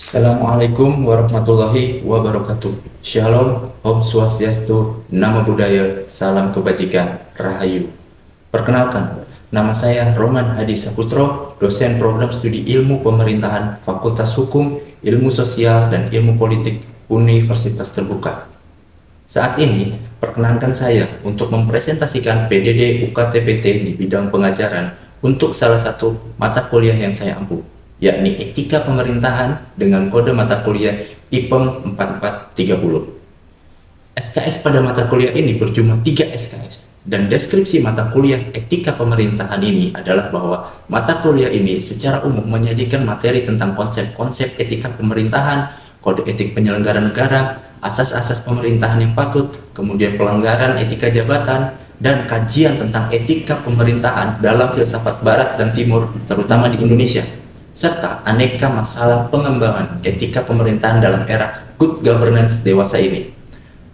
Assalamualaikum warahmatullahi wabarakatuh. Shalom, Om Swastiastu, Namo Buddhaya, Salam Kebajikan, Rahayu. Perkenalkan, nama saya Roman Hadi Saputro, dosen program studi Ilmu Pemerintahan, Fakultas Hukum, Ilmu Sosial, dan Ilmu Politik, Universitas Terbuka. Saat ini, perkenankan saya untuk mempresentasikan PDD UKTPT di bidang pengajaran untuk salah satu mata kuliah yang saya ampu, yakni Etika Pemerintahan dengan kode mata kuliah IPEM 4430. SKS pada mata kuliah ini berjumlah 3 SKS, dan deskripsi mata kuliah Etika Pemerintahan ini adalah bahwa mata kuliah ini secara umum menyajikan materi tentang konsep-konsep etika pemerintahan, kode etik penyelenggara negara, asas-asas pemerintahan yang patut, kemudian pelanggaran etika jabatan, dan kajian tentang etika pemerintahan dalam filsafat Barat dan Timur, terutama di Indonesia, serta aneka masalah pengembangan etika pemerintahan dalam era good governance dewasa ini.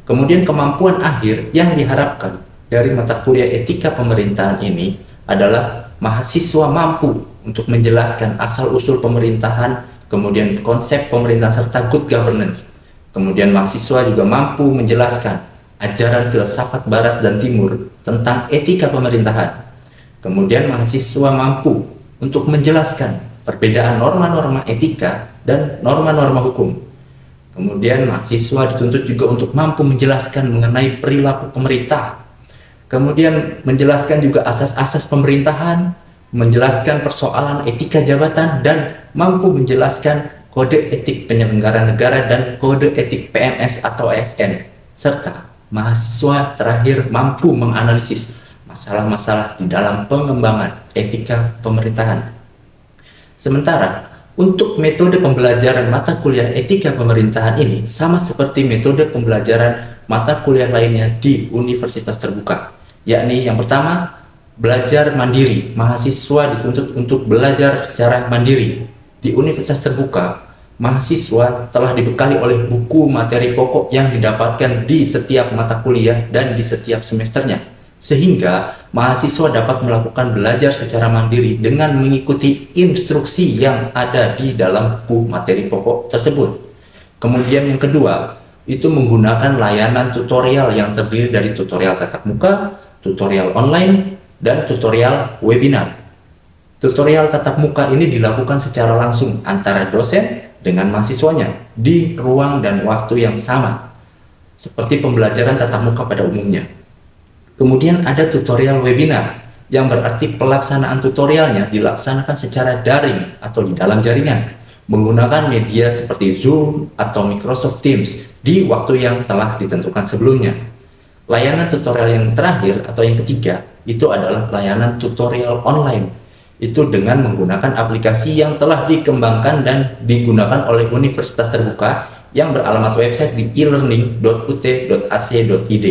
Kemudian kemampuan akhir yang diharapkan dari mata kuliah etika pemerintahan ini adalah mahasiswa mampu untuk menjelaskan asal-usul pemerintahan, kemudian konsep pemerintahan serta good governance. Kemudian mahasiswa juga mampu menjelaskan ajaran filsafat Barat dan Timur tentang etika pemerintahan. Kemudian mahasiswa mampu untuk menjelaskan perbedaan norma-norma etika dan norma-norma hukum. Kemudian mahasiswa dituntut juga untuk mampu menjelaskan mengenai perilaku pemerintah. Kemudian menjelaskan juga asas-asas pemerintahan, menjelaskan persoalan etika jabatan, dan mampu menjelaskan kode etik penyelenggara negara dan kode etik PNS atau ASN. Serta mahasiswa terakhir mampu menganalisis masalah-masalah di dalam pengembangan etika pemerintahan. Sementara untuk metode pembelajaran mata kuliah etika pemerintahan ini sama seperti metode pembelajaran mata kuliah lainnya di Universitas Terbuka, yakni yang pertama, belajar mandiri. Mahasiswa dituntut untuk belajar secara mandiri. Di Universitas Terbuka, mahasiswa telah dibekali oleh buku materi pokok yang didapatkan di setiap mata kuliah dan di setiap semesternya, sehingga mahasiswa dapat melakukan belajar secara mandiri dengan mengikuti instruksi yang ada di dalam buku materi pokok tersebut. Kemudian yang kedua, itu menggunakan layanan tutorial yang terdiri dari tutorial tatap muka, tutorial online, dan tutorial webinar. Tutorial tatap muka ini dilakukan secara langsung antara dosen dengan mahasiswanya di ruang dan waktu yang sama, seperti pembelajaran tatap muka pada umumnya. Kemudian ada tutorial webinar, yang berarti pelaksanaan tutorialnya dilaksanakan secara daring atau di dalam jaringan, menggunakan media seperti Zoom atau Microsoft Teams di waktu yang telah ditentukan sebelumnya. Layanan tutorial yang terakhir atau yang ketiga, itu adalah layanan tutorial online. Itu dengan menggunakan aplikasi yang telah dikembangkan dan digunakan oleh Universitas Terbuka yang beralamat website di elearning.ut.ac.id.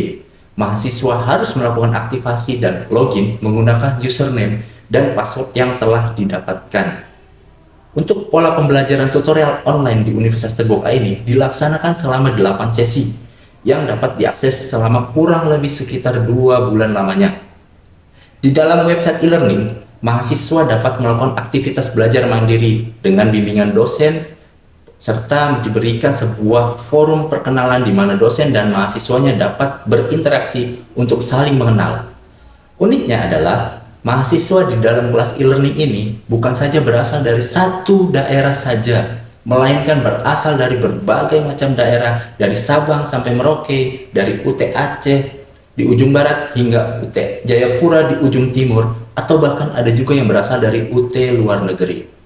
Mahasiswa harus melakukan aktivasi dan login menggunakan username dan password yang telah didapatkan. Untuk pola pembelajaran tutorial online di Universitas Terbuka ini dilaksanakan selama 8 sesi yang dapat diakses selama kurang lebih sekitar 2 bulan lamanya. Di dalam website e-learning, mahasiswa dapat melakukan aktivitas belajar mandiri dengan bimbingan dosen, serta diberikan sebuah forum perkenalan di mana dosen dan mahasiswanya dapat berinteraksi untuk saling mengenal. Uniknya adalah, mahasiswa di dalam kelas e-learning ini bukan saja berasal dari satu daerah saja, melainkan berasal dari berbagai macam daerah, dari Sabang sampai Merauke, dari UT Aceh di ujung barat hingga UT Jayapura di ujung timur, atau bahkan ada juga yang berasal dari UT luar negeri.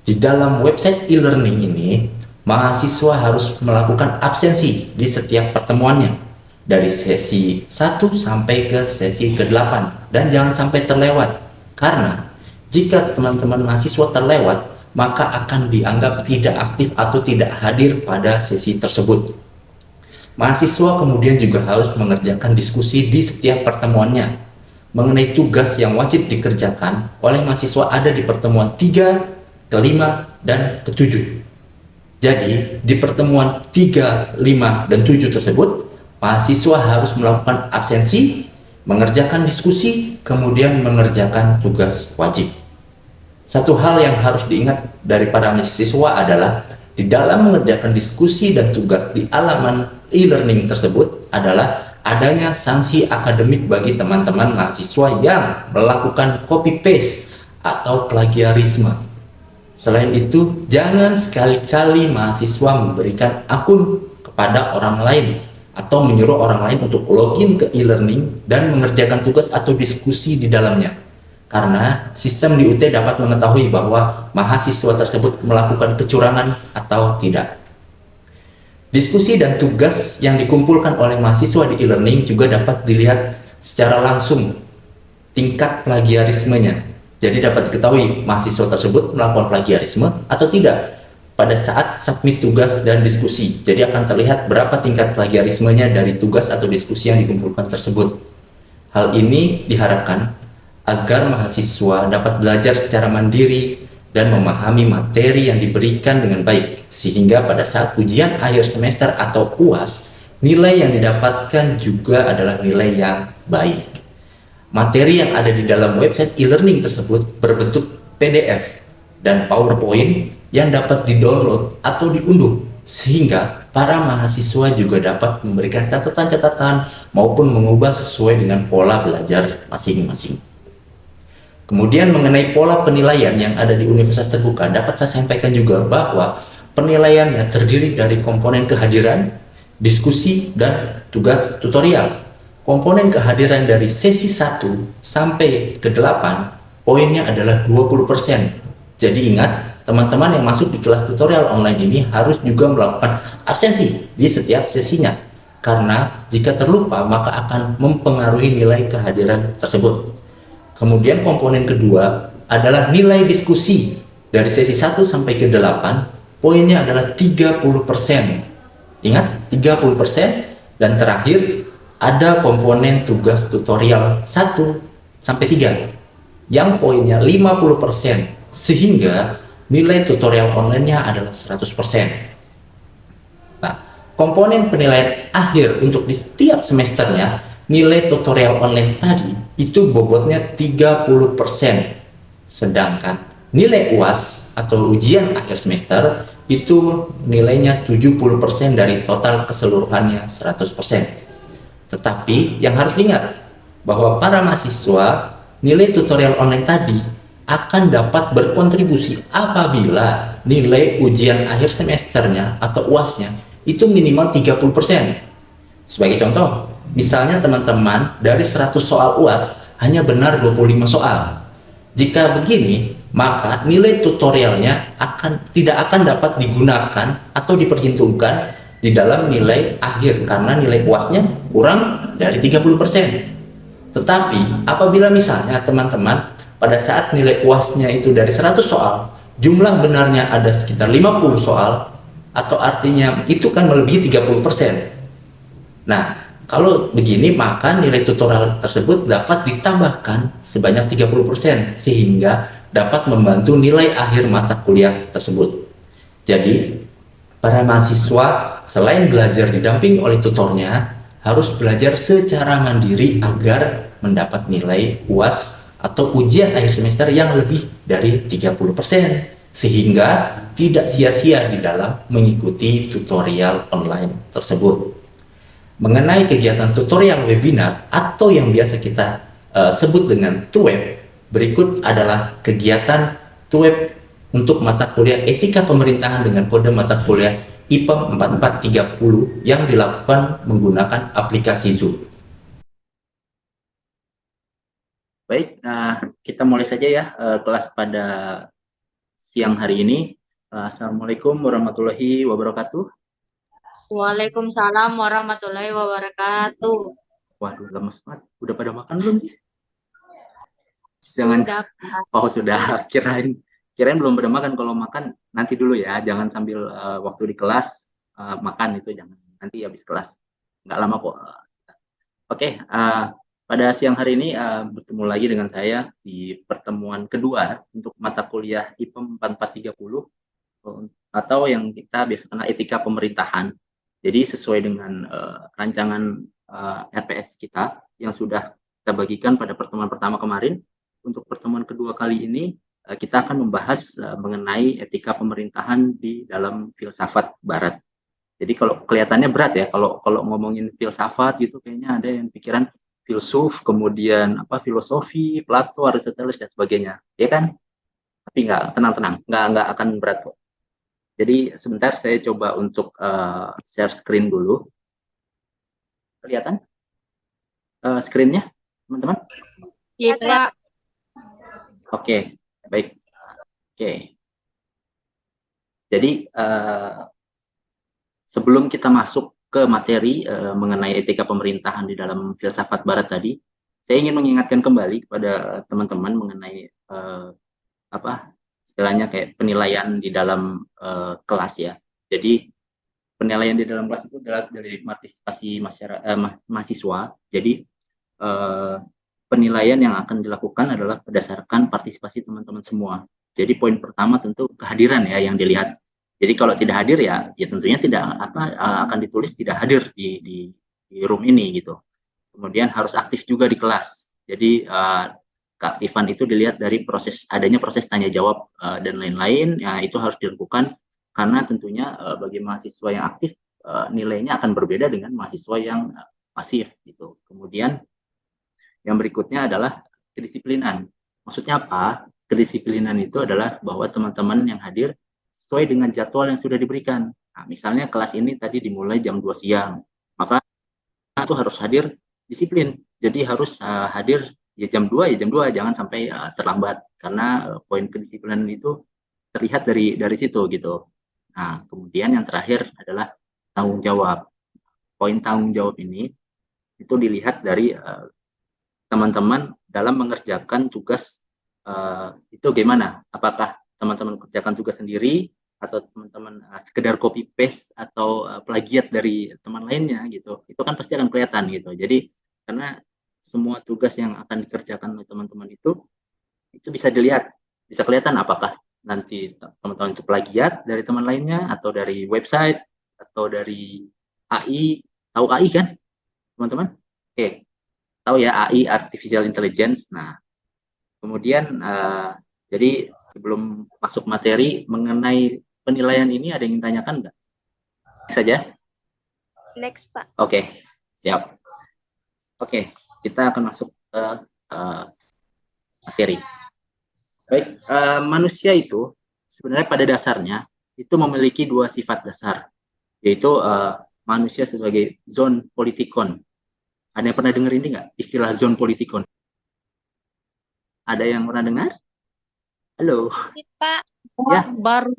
Di dalam website e-learning ini, mahasiswa harus melakukan absensi di setiap pertemuannya, dari sesi 1 sampai ke sesi ke-8, dan jangan sampai terlewat, karena jika teman-teman mahasiswa terlewat, maka akan dianggap tidak aktif atau tidak hadir pada sesi tersebut. Mahasiswa kemudian juga harus mengerjakan diskusi di setiap pertemuannya. Mengenai tugas yang wajib dikerjakan oleh mahasiswa ada di pertemuan 3, ke-5, dan ke-7. Jadi, di pertemuan 3, 5, dan 7 tersebut, mahasiswa harus melakukan absensi, mengerjakan diskusi, kemudian mengerjakan tugas wajib. Satu hal yang harus diingat dari para mahasiswa adalah di dalam mengerjakan diskusi dan tugas di halaman e-learning tersebut adalah adanya sanksi akademik bagi teman-teman mahasiswa yang melakukan copy paste atau plagiarisme. Selain itu, jangan sekali-kali mahasiswa memberikan akun kepada orang lain atau menyuruh orang lain untuk login ke e-learning dan mengerjakan tugas atau diskusi di dalamnya. Karena sistem di UT dapat mengetahui bahwa mahasiswa tersebut melakukan kecurangan atau tidak. Diskusi dan tugas yang dikumpulkan oleh mahasiswa di e-learning juga dapat dilihat secara langsung tingkat plagiarismenya. Jadi dapat diketahui mahasiswa tersebut melakukan plagiarisme atau tidak pada saat submit tugas dan diskusi. Jadi akan terlihat berapa tingkat plagiarismenya dari tugas atau diskusi yang dikumpulkan tersebut. Hal ini diharapkan agar mahasiswa dapat belajar secara mandiri dan memahami materi yang diberikan dengan baik, sehingga pada saat ujian akhir semester atau UAS, nilai yang didapatkan juga adalah nilai yang baik. Materi yang ada di dalam website e-learning tersebut berbentuk PDF dan PowerPoint yang dapat di-download atau diunduh, sehingga para mahasiswa juga dapat memberikan catatan-catatan maupun mengubah sesuai dengan pola belajar masing-masing. Kemudian mengenai pola penilaian yang ada di universitas terbuka, dapat saya sampaikan juga bahwa penilaiannya terdiri dari komponen kehadiran, diskusi, dan tugas tutorial. Komponen kehadiran dari sesi 1 sampai ke 8, poinnya adalah 20%. Jadi ingat, teman-teman yang masuk di kelas tutorial online ini harus juga melakukan absensi di setiap sesinya. Karena jika terlupa, maka akan mempengaruhi nilai kehadiran tersebut. Kemudian komponen kedua adalah nilai diskusi. Dari sesi 1 sampai ke 8, poinnya adalah 30%. Ingat, 30%. Dan terakhir, ada komponen tugas tutorial 1 sampai 3 yang poinnya 50%, sehingga nilai tutorial online-nya adalah 100%. Nah, komponen penilaian akhir untuk di setiap semesternya, nilai tutorial online tadi itu bobotnya 30%. Sedangkan nilai UAS atau ujian akhir semester itu nilainya 70% dari total keseluruhannya 100%. Tetapi yang harus diingat bahwa para mahasiswa nilai tutorial online tadi akan dapat berkontribusi apabila nilai ujian akhir semesternya atau UASnya itu minimal 30%. Sebagai contoh, misalnya teman-teman dari 100 soal UAS hanya benar 25 soal. Jika begini, maka nilai tutorialnya tidak akan dapat digunakan atau diperhitungkan di dalam nilai akhir karena nilai UASnya kurang dari 30%. Tetapi apabila misalnya teman-teman pada saat nilai UASnya itu dari 100 soal, jumlah benarnya ada sekitar 50 soal, atau artinya itu kan melebihi 30%. Nah, kalau begini maka nilai tutorial tersebut dapat ditambahkan sebanyak 30% sehingga dapat membantu nilai akhir mata kuliah tersebut. Jadi, para mahasiswa selain belajar didampingi oleh tutornya, harus belajar secara mandiri agar mendapat nilai UAS atau ujian akhir semester yang lebih dari 30%, sehingga tidak sia-sia di dalam mengikuti tutorial online tersebut. Mengenai kegiatan tutorial webinar atau yang biasa kita sebut dengan TUWEB, berikut adalah kegiatan TUWEB untuk mata kuliah Etika Pemerintahan dengan kode mata kuliah IPEM 4430 yang dilakukan menggunakan aplikasi Zoom. Baik, kita mulai saja ya kelas pada siang hari ini. Assalamualaikum warahmatullahi wabarakatuh. Waalaikumsalam warahmatullahi wabarakatuh. Waduh, lemes banget. Udah pada makan belum sih? Jangan. Oh, sudah. Kirain belum pada makan. Kalau makan nanti dulu ya. Jangan sambil waktu di kelas makan, itu jangan. Nanti habis kelas. Nggak lama kok. Oke, pada siang hari ini bertemu lagi dengan saya di pertemuan kedua untuk mata kuliah IPEM 4430 atau yang kita biasa kenal Etika Pemerintahan. Jadi sesuai dengan rancangan RPS kita yang sudah kita bagikan pada pertemuan pertama kemarin, untuk pertemuan kedua kali ini kita akan membahas mengenai etika pemerintahan di dalam filsafat Barat. Jadi kalau kelihatannya berat ya, kalau ngomongin filsafat gitu kayaknya ada yang pikiran filsuf, kemudian filosofi, Plato, Aristoteles dan sebagainya, ya kan? Tapi tenang, nggak akan berat kok. Jadi sebentar saya coba untuk share screen dulu. Kelihatan screen-nya, teman-teman? Iya, Pak. Oke, baik. Oke. Jadi sebelum kita masuk ke materi mengenai etika pemerintahan di dalam filsafat Barat tadi, saya ingin mengingatkan kembali kepada teman-teman mengenai istilahnya kayak penilaian di dalam kelas ya. Jadi penilaian di dalam kelas itu adalah dari partisipasi mahasiswa. Jadi penilaian yang akan dilakukan adalah berdasarkan partisipasi teman-teman semua. Jadi poin pertama tentu kehadiran ya yang dilihat. Jadi kalau tidak hadir ya tentunya tidak akan ditulis tidak hadir di room ini gitu. Kemudian harus aktif juga di kelas. Jadi keaktifan itu dilihat dari adanya proses tanya jawab dan lain-lain. Ya, itu harus dilakukan karena tentunya bagi mahasiswa yang aktif nilainya akan berbeda dengan mahasiswa yang pasif gitu. Kemudian yang berikutnya adalah kedisiplinan. Maksudnya apa? Kedisiplinan itu adalah bahwa teman-teman yang hadir sesuai dengan jadwal yang sudah diberikan. Nah, misalnya kelas ini tadi dimulai jam 2 siang, maka itu harus hadir disiplin. Jadi harus hadir ya jam 2 ya jam 2, jangan sampai terlambat karena poin kedisiplinan itu terlihat dari situ gitu. Nah, kemudian yang terakhir adalah tanggung jawab. Poin tanggung jawab ini itu dilihat dari teman-teman dalam mengerjakan tugas itu gimana? Apakah teman-teman kerjakan tugas sendiri atau teman-teman sekedar copy paste atau plagiat dari teman lainnya gitu? Itu kan pasti akan kelihatan gitu. Jadi karena semua tugas yang akan dikerjakan oleh teman-teman itu bisa dilihat, bisa kelihatan apakah nanti teman-teman itu plagiat dari teman lainnya atau dari website atau dari AI. Tahu AI kan, teman-teman? Oke. Tahu ya AI artificial intelligence. Nah, kemudian jadi sebelum masuk materi mengenai penilaian ini ada yang ditanyakan nggak? Saja. Next, Pak. Oke, siap. Oke, kita akan masuk ke materi. Baik, manusia itu sebenarnya pada dasarnya itu memiliki dua sifat dasar, yaitu manusia sebagai zon politikon. Ada yang pernah dengar ini nggak istilah zon politikon? Ada yang pernah dengar? Halo. Pak. Ya. Baru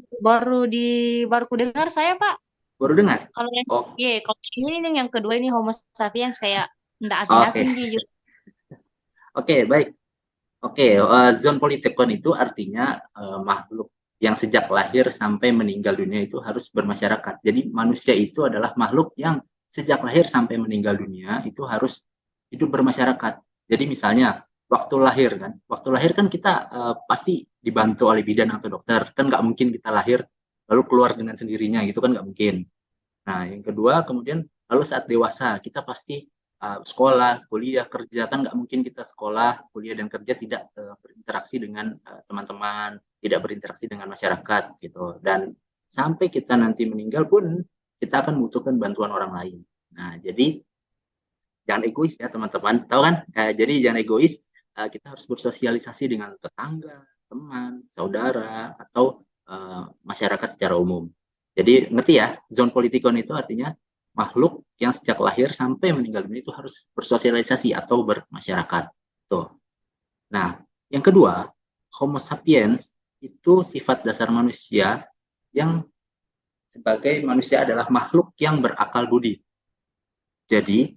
ku dengar saya, Pak. Baru dengar? Kalau yang kalau ini yang kedua ini Homo sapiens kayak enggak asing-asing jujur. Oke, baik. Oke, zon politikon itu artinya makhluk yang sejak lahir sampai meninggal dunia itu harus bermasyarakat. Jadi manusia itu adalah makhluk yang sejak lahir sampai meninggal dunia itu harus hidup bermasyarakat. Jadi misalnya waktu lahir kan kita pasti dibantu oleh bidan atau dokter. Kan nggak mungkin kita lahir lalu keluar dengan sendirinya, gitu kan nggak mungkin. Nah, yang kedua kemudian lalu saat dewasa kita pasti sekolah, kuliah, kerja, kan nggak mungkin kita sekolah, kuliah, dan kerja tidak berinteraksi dengan teman-teman, tidak berinteraksi dengan masyarakat gitu. Dan sampai kita nanti meninggal pun kita akan membutuhkan bantuan orang lain. Nah, jadi jangan egois ya teman-teman, tahu kan? Jadi jangan egois, kita harus bersosialisasi dengan tetangga, teman, saudara, atau masyarakat secara umum. Jadi ngerti ya, zon politikon itu artinya makhluk yang sejak lahir sampai meninggal dunia itu harus bersosialisasi atau bermasyarakat. Tuh. Nah, yang kedua, Homo sapiens itu sifat dasar manusia yang sebagai manusia adalah makhluk yang berakal budi. Jadi,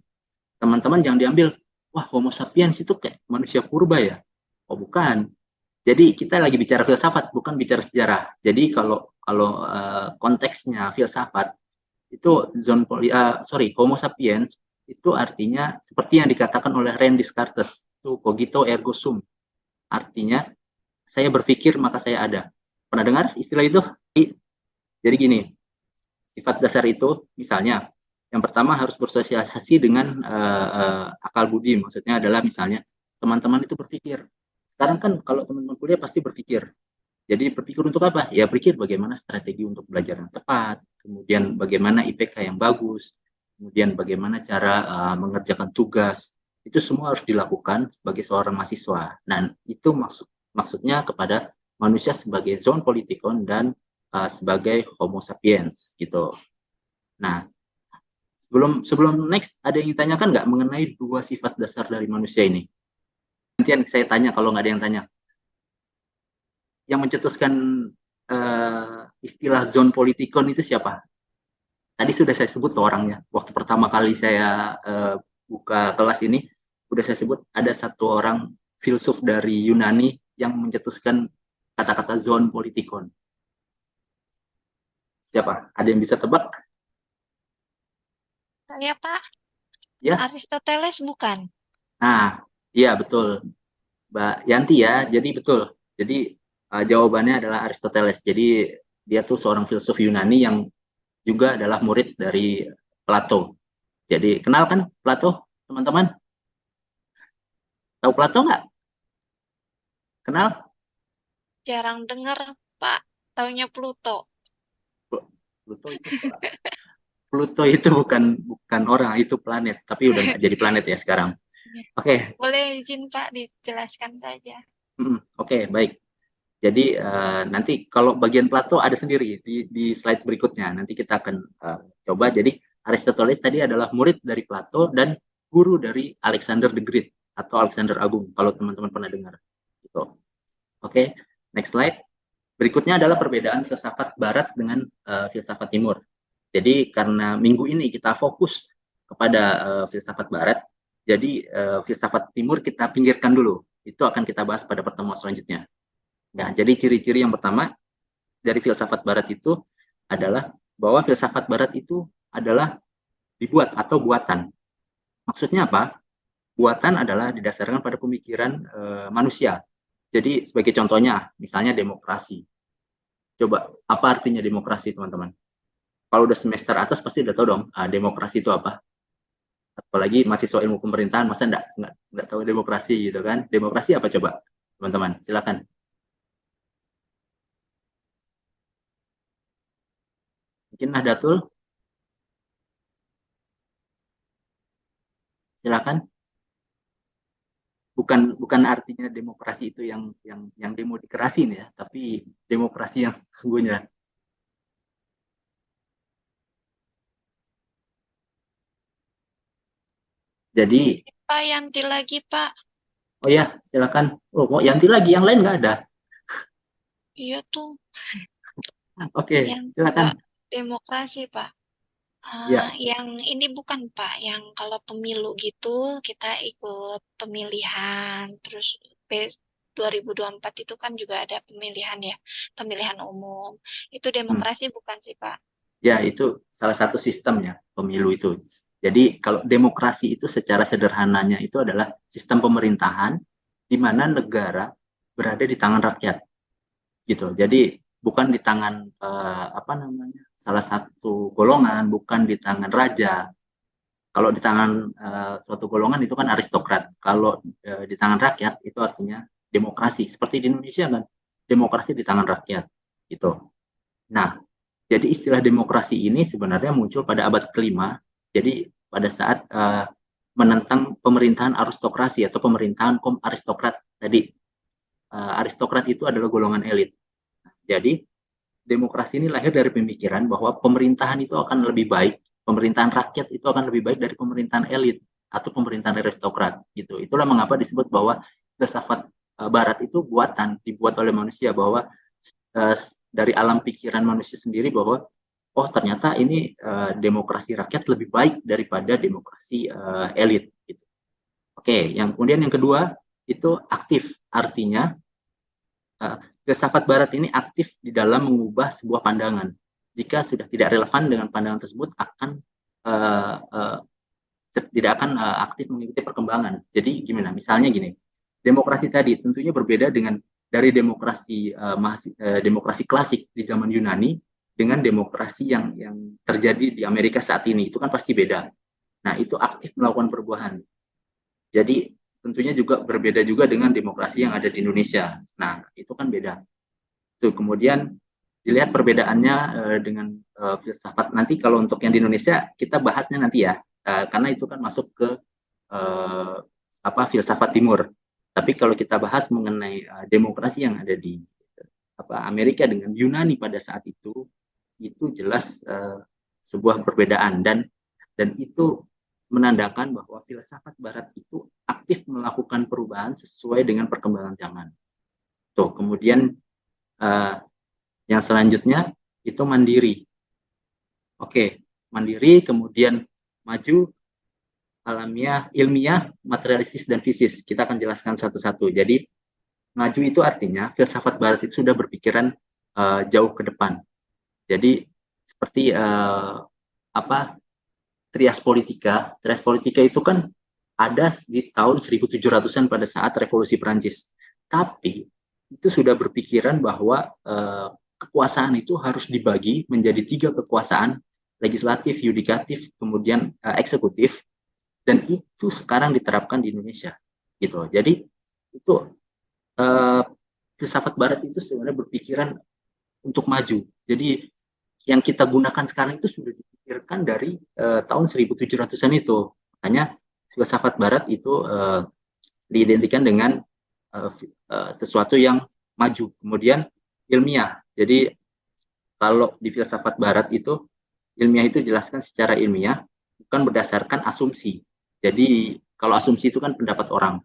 teman-teman jangan diambil, wah Homo sapiens itu kayak manusia purba ya. Oh bukan. Jadi kita lagi bicara filsafat, bukan bicara sejarah. Jadi kalau konteksnya filsafat, itu Homo sapiens itu artinya seperti yang dikatakan oleh René Descartes, itu cogito ergo sum. Artinya saya berpikir maka saya ada. Pernah dengar istilah itu? Jadi gini, sifat dasar itu misalnya yang pertama harus bersosialisasi dengan akal budi. Maksudnya adalah misalnya teman-teman itu berpikir Sekarang kan kalau teman-teman kuliah pasti berpikir. Jadi berpikir untuk apa? Ya berpikir bagaimana strategi untuk belajar yang tepat, kemudian bagaimana IPK yang bagus, kemudian bagaimana cara mengerjakan tugas. Itu semua harus dilakukan sebagai seorang mahasiswa. Nah, itu maksudnya kepada manusia sebagai zoon politikon dan sebagai Homo sapiens gitu. Nah, sebelum next, ada yang ditanyakan nggak mengenai dua sifat dasar dari manusia ini? Nanti saya tanya kalau nggak ada yang tanya. Yang mencetuskan istilah zone politikon itu siapa? Tadi sudah saya sebut tuh orangnya. Waktu pertama kali saya buka kelas ini, sudah saya sebut ada satu orang filsuf dari Yunani yang mencetuskan kata-kata zone politikon. Siapa? Ada yang bisa tebak? Saya Pak, Ya. Aristoteles bukan? Nah, iya betul. Mbak Yanti ya, jadi betul. Jadi jawabannya adalah Aristoteles. Jadi dia tuh seorang filsuf Yunani yang juga adalah murid dari Plato. Jadi kenal kan Plato, teman-teman? Tahu Plato nggak? Kenal? Jarang dengar Pak, taunya Pluto. Pluto itu Pluto itu bukan orang, itu planet. Tapi udah nggak jadi planet ya sekarang. Oke. Boleh izin Pak dijelaskan saja. Oke, baik. Jadi nanti kalau bagian Plato ada sendiri di slide berikutnya. Nanti kita akan coba. Jadi Aristoteles tadi adalah murid dari Plato dan guru dari Alexander the Great atau Alexander Agung. Kalau teman-teman pernah dengar. Gitu. Oke, next slide. Berikutnya adalah perbedaan filsafat Barat dengan filsafat Timur. Jadi karena minggu ini kita fokus kepada filsafat Barat, jadi filsafat Timur kita pinggirkan dulu. Itu akan kita bahas pada pertemuan selanjutnya. Nah, jadi ciri-ciri yang pertama dari filsafat Barat itu adalah bahwa filsafat Barat itu adalah dibuat atau buatan. Maksudnya apa? Buatan adalah didasarkan pada pemikiran manusia. Jadi sebagai contohnya, misalnya demokrasi. Coba, apa artinya demokrasi, teman-teman? Kalau udah semester atas pasti udah tahu dong, demokrasi itu apa. Apalagi mahasiswa ilmu pemerintahan, masa nggak tahu demokrasi gitu kan? Demokrasi apa coba, teman-teman? Silakan. Mungkin Nahdlatul? Silakan. Bukan artinya demokrasi itu yang demo dikerasin ya, tapi demokrasi yang sesungguhnya. Jadi Pak Yanti lagi Pak. oh ya, silakan. Oh, Yanti lagi, yang lain nggak ada. Iya tuh. Oke, Yang silakan. Pak, demokrasi Pak. Ya. Yang ini bukan Pak, yang kalau pemilu gitu kita ikut pemilihan, terus 2024 itu kan juga ada pemilihan ya, pemilihan umum. Itu demokrasi bukan sih Pak? Ya, itu salah satu sistemnya pemilu itu. Jadi kalau demokrasi itu secara sederhananya itu adalah sistem pemerintahan di mana negara berada di tangan rakyat, gitu. Jadi bukan di tangan salah satu golongan, bukan di tangan raja. Kalau di tangan suatu golongan itu kan aristokrat. Kalau di tangan rakyat itu artinya demokrasi. Seperti di Indonesia kan, demokrasi di tangan rakyat, gitu. Nah, jadi istilah demokrasi ini sebenarnya muncul pada abad kelima. Jadi pada saat menentang pemerintahan aristokrasi atau pemerintahan aristokrat tadi. Aristokrat itu adalah golongan elit. Jadi demokrasi ini lahir dari pemikiran bahwa pemerintahan itu akan lebih baik, pemerintahan rakyat itu akan lebih baik dari pemerintahan elit atau pemerintahan aristokrat. Gitu. Itulah mengapa disebut bahwa filsafat Barat itu dibuat oleh manusia, bahwa dari alam pikiran manusia sendiri bahwa oh ternyata ini demokrasi rakyat lebih baik daripada demokrasi elit. Gitu. Oke, kemudian yang kedua itu aktif, artinya filsafat Barat ini aktif di dalam mengubah sebuah pandangan. Jika sudah tidak relevan dengan pandangan tersebut akan tidak akan aktif mengikuti perkembangan. Jadi gimana? Misalnya gini, demokrasi tadi tentunya berbeda dari demokrasi demokrasi klasik di zaman Yunani dengan demokrasi yang terjadi di Amerika saat ini. Itu kan pasti beda. Nah, itu aktif melakukan perubahan. Jadi tentunya juga berbeda juga dengan demokrasi yang ada di Indonesia. Nah, itu kan beda. Tuh, kemudian dilihat perbedaannya dengan filsafat. Nanti kalau untuk yang di Indonesia kita bahasnya nanti ya, karena itu kan masuk ke filsafat timur. Tapi kalau kita bahas mengenai demokrasi yang ada di Amerika dengan Yunani pada saat itu jelas sebuah perbedaan, dan itu menandakan bahwa filsafat Barat itu aktif melakukan perubahan sesuai dengan perkembangan zaman. Tuh, kemudian yang selanjutnya itu mandiri. Oke, mandiri, kemudian maju, alamiah, ilmiah, materialistis, dan fisis. Kita akan jelaskan satu-satu. Jadi, maju itu artinya filsafat Barat itu sudah berpikiran jauh ke depan. Jadi, seperti trias politika. Trias politika itu kan ada di tahun 1700-an pada saat revolusi Perancis. Tapi itu sudah berpikiran bahwa kekuasaan itu harus dibagi menjadi 3 kekuasaan, legislatif, yudikatif, kemudian eksekutif, dan itu sekarang diterapkan di Indonesia, gitu. Jadi itu filsafat Barat itu sebenarnya berpikiran untuk maju. Jadi yang kita gunakan sekarang itu sudah dipikirkan dari tahun 1700-an itu. Makanya filsafat Barat itu diidentikan dengan sesuatu yang maju. Kemudian ilmiah. Jadi kalau di filsafat Barat itu ilmiah itu dijelaskan secara ilmiah, bukan berdasarkan asumsi. Jadi kalau asumsi itu kan pendapat orang.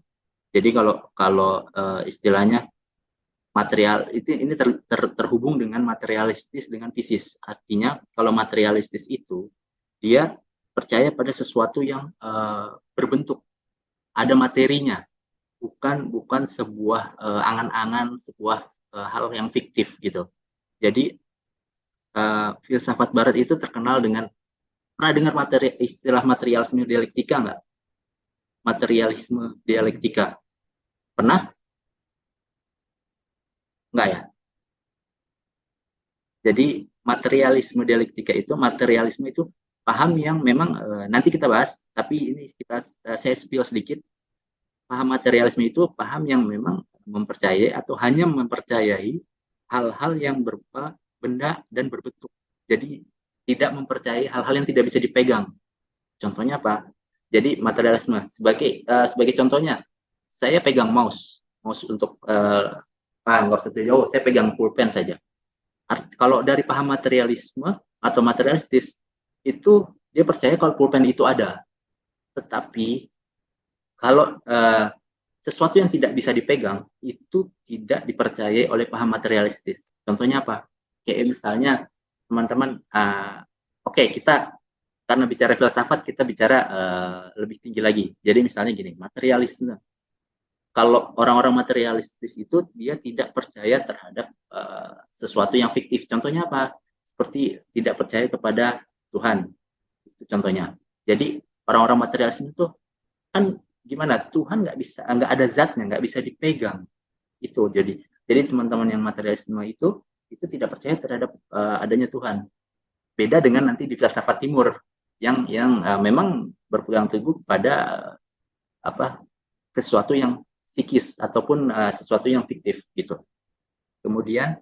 Jadi kalau istilahnya material itu ini terhubung dengan materialistis dengan fisis. Artinya kalau materialistis itu dia percaya pada sesuatu yang berbentuk, ada materinya, bukan sebuah angan-angan, sebuah hal yang fiktif gitu. Jadi filsafat Barat itu terkenal dengan, pernah dengar istilah materialisme dialektika nggak? Materialisme dialektika pernah? Nggak ya? Jadi materialisme dialektika itu, materialisme itu paham yang memang nanti kita bahas, tapi ini saya spill sedikit. Paham materialisme itu paham yang memang mempercayai atau hanya mempercayai hal-hal yang berupa benda dan berbentuk. Jadi tidak mempercayai hal-hal yang tidak bisa dipegang. Contohnya apa? Jadi materialisme sebagai contohnya, saya pegang mouse untuk nggak usah jauh, saya pegang pulpen saja. Kalau dari paham materialisme atau materialistis itu dia percaya kalau pulpen itu ada, tetapi kalau sesuatu yang tidak bisa dipegang itu tidak dipercayai oleh paham materialistis. Contohnya apa? Kayak misalnya teman-teman, oke, kita karena bicara filsafat kita bicara lebih tinggi lagi. Jadi misalnya gini, materialisme. Kalau orang-orang materialistis itu dia tidak percaya terhadap sesuatu yang fiktif. Contohnya apa? Seperti tidak percaya kepada Tuhan. Itu contohnya. Jadi orang-orang materialisme itu kan gimana? Tuhan nggak ada zatnya, nggak bisa dipegang. Itu jadi teman-teman yang materialisme itu tidak percaya terhadap adanya Tuhan. Beda dengan nanti di filsafat timur yang memang berpegang teguh pada sesuatu yang psikis ataupun sesuatu yang fiktif gitu. Kemudian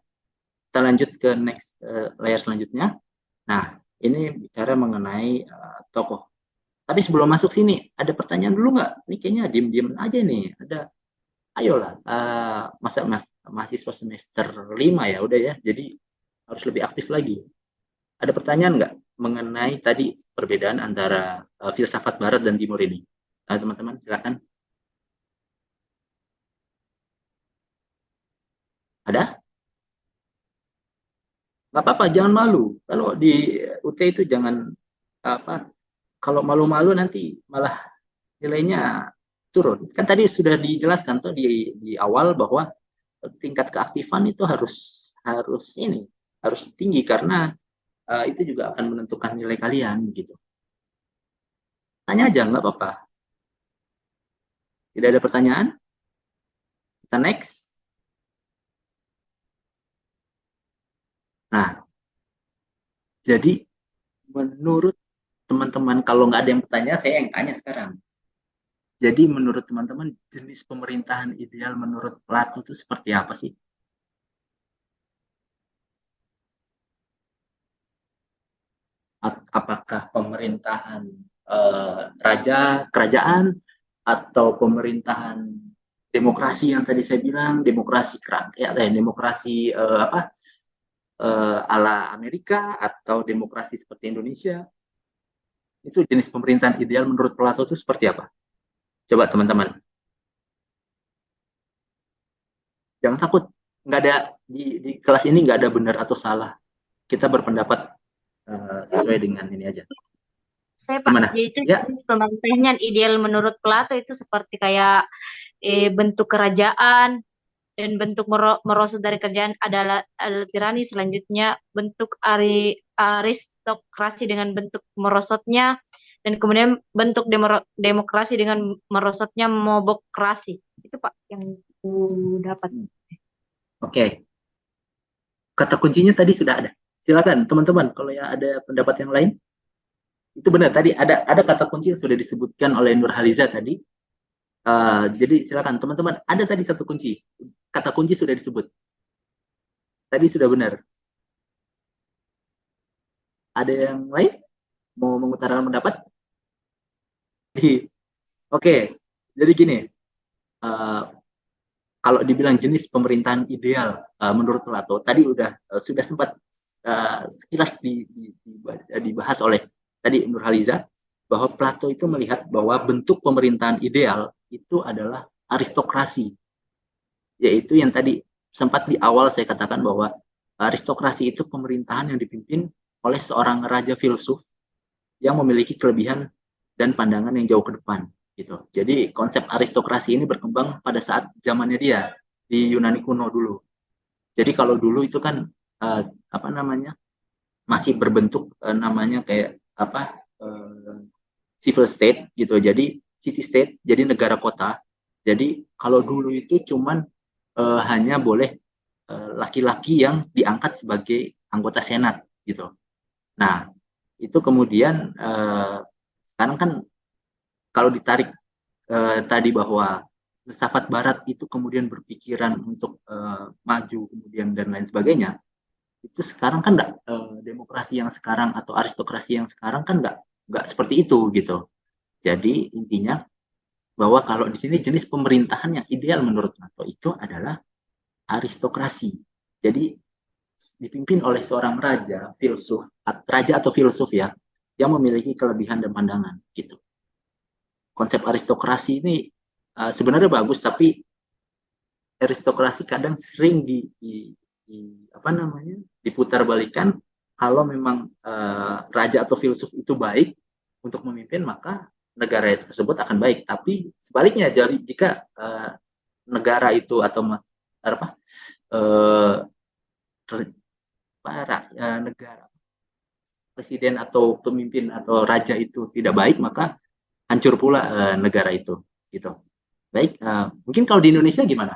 kita lanjut ke next layer selanjutnya. Nah, ini bicara mengenai tokoh. Tapi sebelum masuk sini, ada pertanyaan dulu nggak? Ini kayaknya diem-diem aja nih. Ayolah, mahasiswa semester 5 ya, udah ya. Jadi harus lebih aktif lagi. Ada pertanyaan nggak mengenai tadi perbedaan antara filsafat Barat dan Timur ini? Teman-teman, silakan. Ada? Nggak apa-apa, jangan malu. Kalau di UT itu jangan kalau malu-malu nanti malah nilainya turun. Kan tadi sudah dijelaskan tuh di awal bahwa tingkat keaktifan itu harus tinggi karena itu juga akan menentukan nilai kalian gitu. Tanya aja, nggak apa-apa. Tidak ada pertanyaan? Kita next. Nah, jadi menurut teman-teman, kalau nggak ada yang bertanya, saya yang tanya sekarang. Jadi menurut teman-teman jenis pemerintahan ideal menurut Plato itu seperti apa sih? Apakah pemerintahan raja, kerajaan, atau pemerintahan demokrasi yang tadi saya bilang, demokrasi kerakyat, demokrasi ala Amerika, atau demokrasi seperti Indonesia? Itu jenis pemerintahan ideal menurut Plato itu seperti apa? Coba teman-teman. Jangan takut, nggak ada di kelas ini nggak ada benar atau salah. Kita berpendapat sesuai dengan ini aja. Saya Pak, Gimana? jadi itu Ya, jenis pemerintahan ideal menurut Plato itu seperti kayak bentuk kerajaan dan bentuk merosot dari kerajaan adalah tirani, selanjutnya bentuk aristokrasi dengan bentuk merosotnya, dan kemudian bentuk demokrasi dengan merosotnya mobokrasi. Itu Pak yang aku dapat. oke. Kata kuncinya tadi sudah ada. Silakan teman-teman, kalau yang ada pendapat yang lain. Itu benar, tadi ada kata kunci yang sudah disebutkan oleh Nurhaliza tadi. Jadi silakan teman-teman, ada tadi satu kunci. Kata kunci sudah disebut. Tadi sudah benar. Ada yang lain? Mau mengutarakan pendapat? Oke, jadi gini. Kalau dibilang jenis pemerintahan ideal menurut Plato, tadi sudah sempat sekilas dibahas oleh tadi Nurhaliza, bahwa Plato itu melihat bahwa bentuk pemerintahan ideal itu adalah aristokrasi, yaitu yang tadi sempat di awal saya katakan bahwa aristokrasi itu pemerintahan yang dipimpin oleh seorang raja filsuf yang memiliki kelebihan dan pandangan yang jauh ke depan gitu. Jadi konsep aristokrasi ini berkembang pada saat zamannya dia di Yunani kuno dulu. Jadi kalau dulu itu kan masih berbentuk namanya kayak civil state gitu. Jadi city state, jadi negara kota. Jadi kalau dulu itu cuman hanya boleh laki-laki yang diangkat sebagai anggota senat gitu. Nah, itu kemudian sekarang kan kalau ditarik tadi bahwa filsafat Barat itu kemudian berpikiran untuk maju kemudian dan lain sebagainya, itu sekarang kan nggak demokrasi yang sekarang atau aristokrasi yang sekarang kan nggak seperti itu gitu. Jadi intinya bahwa kalau di sini jenis pemerintahan yang ideal menurut Plato itu adalah aristokrasi. Jadi dipimpin oleh seorang raja atau filsuf ya, yang memiliki kelebihan dan pandangan gitu. Konsep aristokrasi ini sebenarnya bagus, tapi aristokrasi kadang sering diputar balikan. Kalau memang raja atau filsuf itu baik untuk memimpin, maka negara tersebut akan baik. Tapi sebaliknya, jika negara itu atau negara, presiden atau pemimpin atau raja itu tidak baik, maka hancur pula negara itu gitu. Baik, mungkin kalau di Indonesia gimana?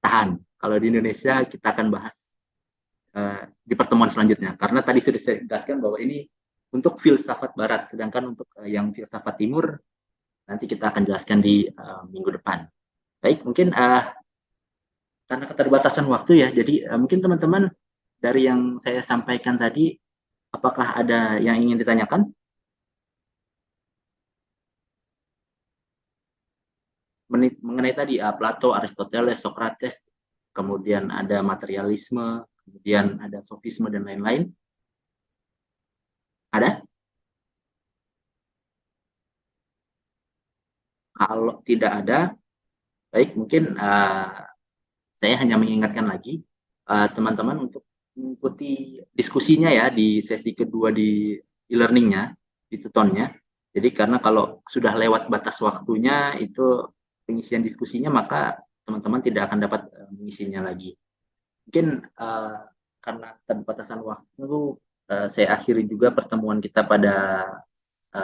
Tahan. Kalau di Indonesia kita akan bahas di pertemuan selanjutnya, karena tadi sudah saya jelaskan bahwa ini untuk filsafat Barat, sedangkan untuk yang filsafat Timur nanti kita akan jelaskan di minggu depan. Baik, mungkin karena keterbatasan waktu ya, jadi mungkin teman-teman dari yang saya sampaikan tadi, apakah ada yang ingin ditanyakan? Mengenai tadi Plato, Aristoteles, Socrates, kemudian ada materialisme, kemudian ada sofisme dan lain-lain. Ada? Kalau tidak ada, baik, mungkin saya hanya mengingatkan lagi teman-teman untuk mengikuti diskusinya ya di sesi kedua di e-learningnya, di tutonnya. Jadi karena kalau sudah lewat batas waktunya itu pengisian diskusinya, maka teman-teman tidak akan dapat mengisinya lagi. Mungkin karena keterbatasan waktu, saya akhiri juga pertemuan kita pada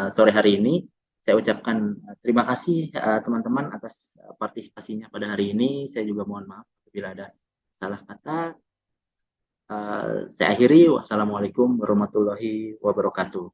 sore hari ini. Saya ucapkan terima kasih teman-teman atas partisipasinya pada hari ini. Saya juga mohon maaf bila ada salah kata. Saya akhiri. Wassalamualaikum warahmatullahi wabarakatuh.